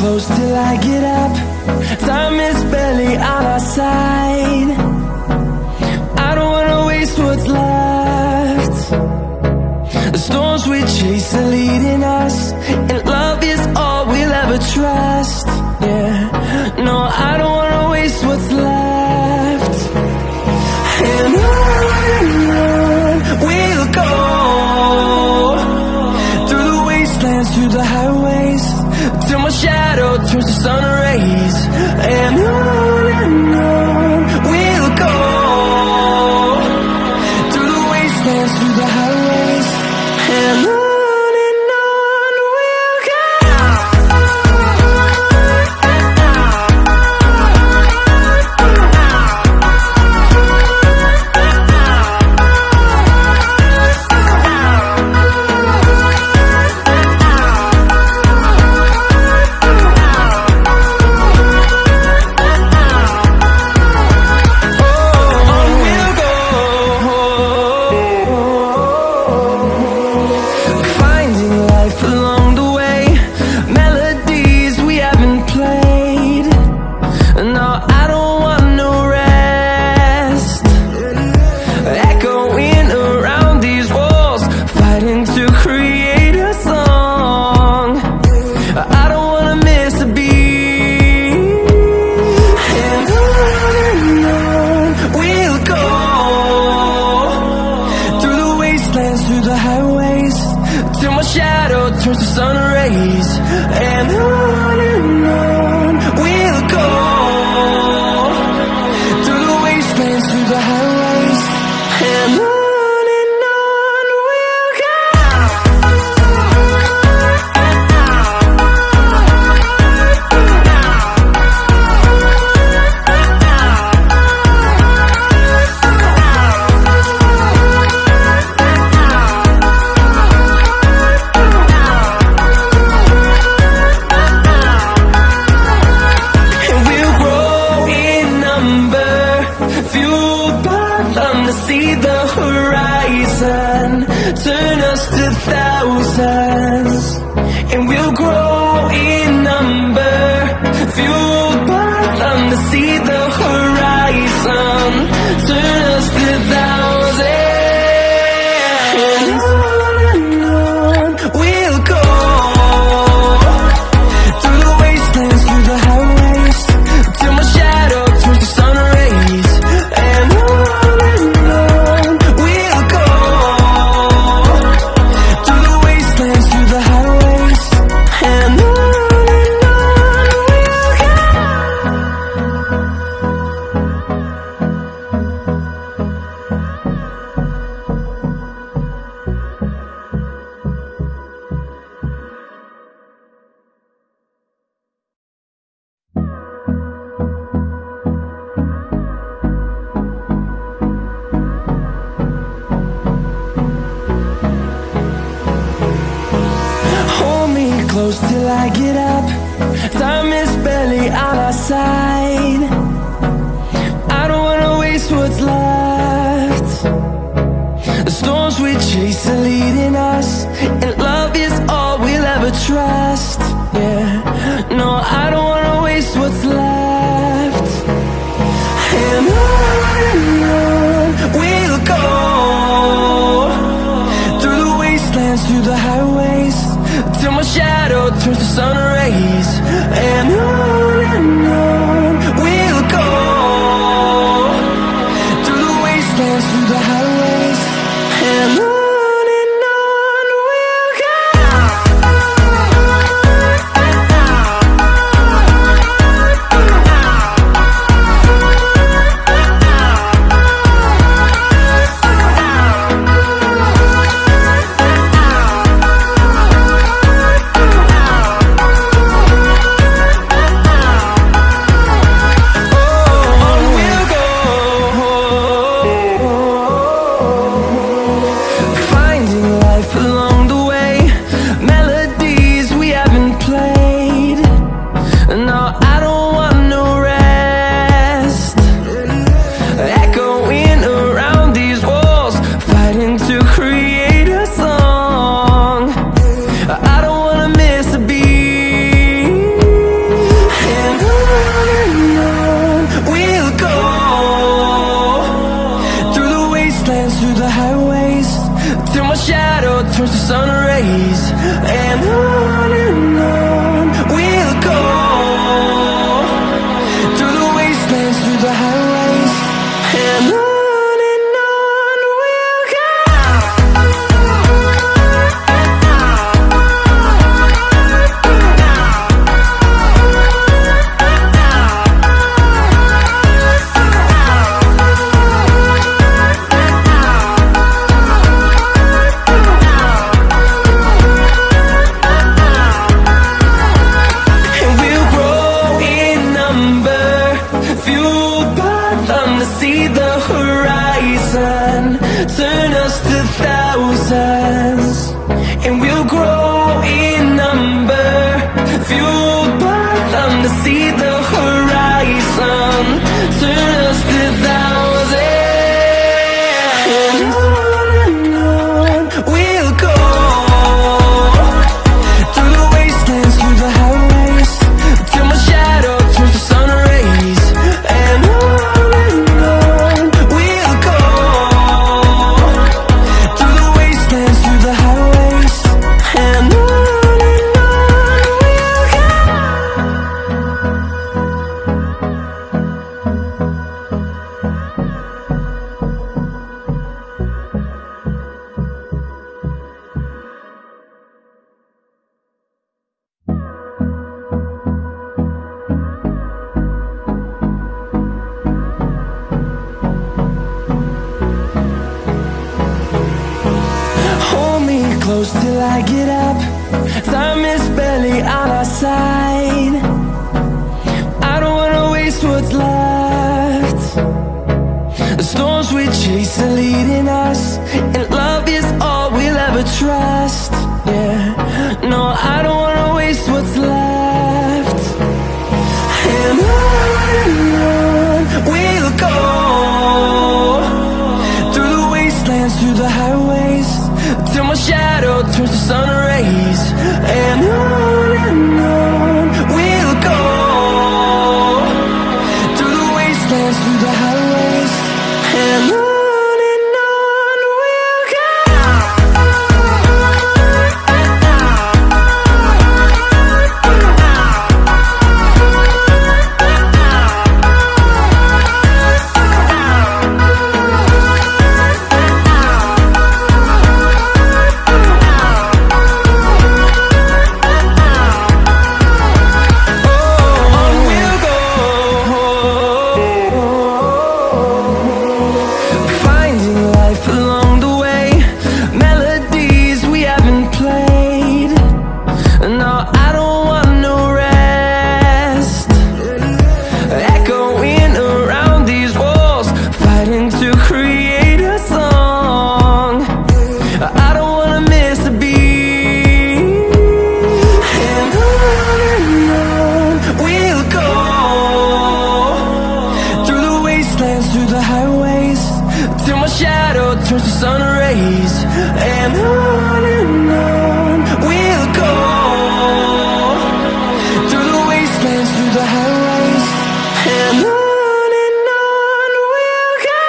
close till I get up. Time is barely on our side. I don't wanna waste what's left. The storms we chase are leading us, and love is all we'll ever trust. Yeah, no, I don't wanna waste what's left. And on we'll go, through the wastelands, through the highways, till my shadow turns to sun rays. And on we'll go, through the wastelands, through the highways, and on we'll go. Turns to sun rays, and on we'll go, through the wastelands, through the highways, and on we'll go. See the horizon, turn us to thousands, and we'll grow in number, fueled by them to see the horizon, turn us to thousands, and on we'll go, through the wastelands, through the highways, till my shadow turns to sun rays, and on close till I get up. Time is barely on our side. I don't wanna waste what's left. The storms we chase are leading us, and love is all we'll ever trust. Yeah, no, I don't wanna waste what's left. And on we'll go, through the wastelands, through the highways, till my shadow turns to sun rays, and on we'll through the highways, and on we'll go. See the horizon, turn us to thousands, and we'll grow in number, fueled by them. To see the horizon, turn us to thousands, and on we'll go, through the wastelands, through the highways, till my shadow turns to sun rays, and on close till I get up. Time is barely on our side. I don't wanna waste what's left. The storms we chase are leading us, and love is all we'll ever trust. Yeah, no, I don't wanna waste what's left. And on we'll go, through the wastelands, through the highways, till my shadow turns to sun rays, and on we'll go, through the wastelands, through the highways, and on we'll go. Through the highways, till my shadow turns to sun rays, and on we'll go, through the wastelands, through the highways, and on we'll go.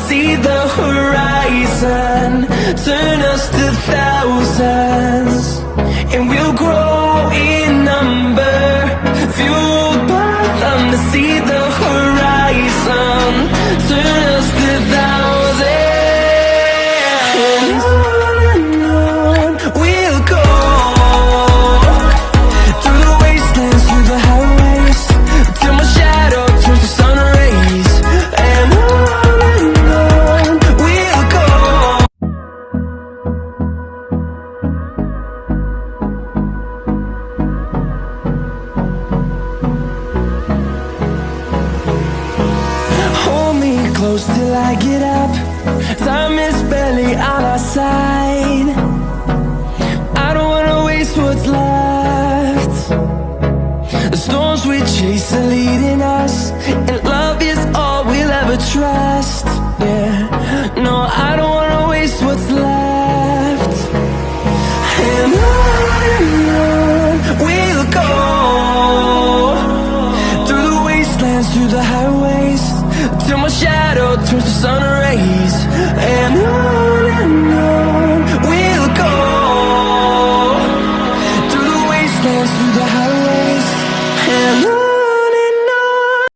See the horizon, turn us to thousands, and we'll grow in number, fueled by them. To see the horizon, turn us to thousands, and on we'll go, through the wastelands, through the highways, till my shadow turns to sun rays, and on. Close till I get up. Time is barely on our side. I don't wanna waste what's left. The storms we chase are leading us, and love is all we'll ever trust. Yeah, no, I don't wanna till my shadow turns to sun rays. And on